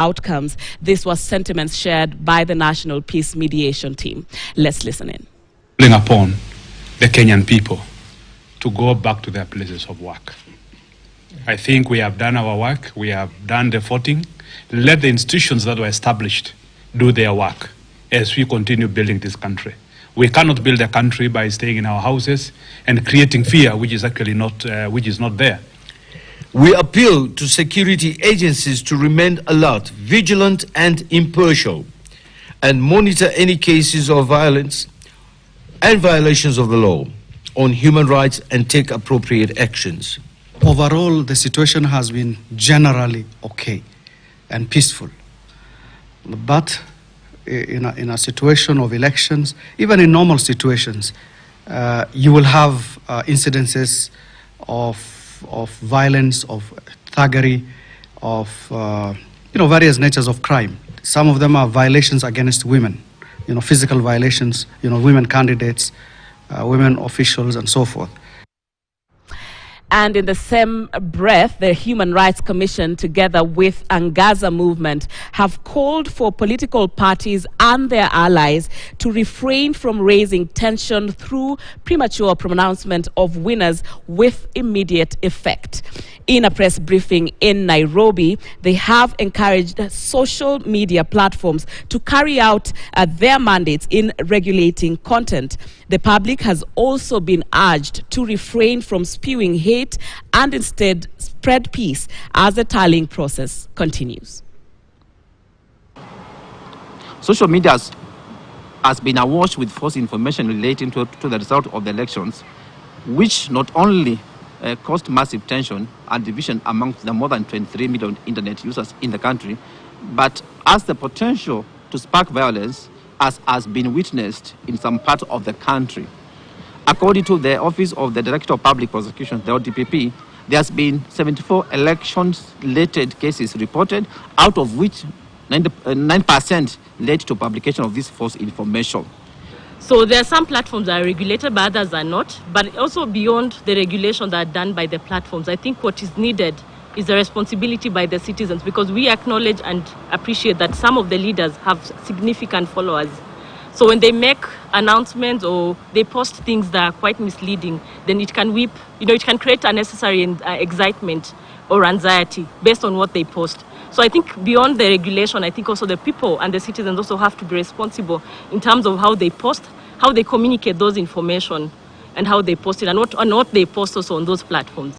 outcomes. This was sentiments shared by the National Peace Mediation Team. Let's listen in. Calling upon the Kenyan people to go back to their places of work. I think we have done our work. We have done the voting. Let the institutions that were established do their work as we continue building this country. We cannot build a country by staying in our houses and creating fear, which is actually not there. We appeal to security agencies to remain alert, vigilant, and impartial, and monitor any cases of violence and violations of the law on human rights and take appropriate actions. Overall, the situation has been generally okay and peaceful. But in a situation of elections, even in normal situations, you will have incidences of violence, of thuggery, of various natures of crime. Some of them are violations against women, physical violations, women candidates, women officials, and so forth. And in the same breath, the Human Rights Commission, together with Angaza Movement, have called for political parties and their allies to refrain from raising tension through premature pronouncement of winners with immediate effect. In a press briefing in Nairobi, they have encouraged social media platforms to carry out their mandates in regulating content. The public has also been urged to refrain from spewing hate and instead spread peace as the tallying process continues. Social media has been awash with false information relating to the result of the elections, which not only caused massive tension and division amongst the more than 23 million internet users in the country, but has the potential to spark violence, as has been witnessed in some parts of the country. According to the Office of the Director of Public Prosecution, the ODPP, there has been 74 elections-related cases reported, out of which 9% led to publication of this false information. So there are some platforms that are regulated, but others are not. But also beyond the regulations that are done by the platforms, I think what is needed is a responsibility by the citizens, because we acknowledge and appreciate that some of the leaders have significant followers. So when they make announcements or they post things that are quite misleading, then it can it can create unnecessary excitement or anxiety based on what they post. So I think beyond the regulation, I think also the people and the citizens also have to be responsible in terms of how they post, how they communicate those information, and how they post it, and what they post also on those platforms.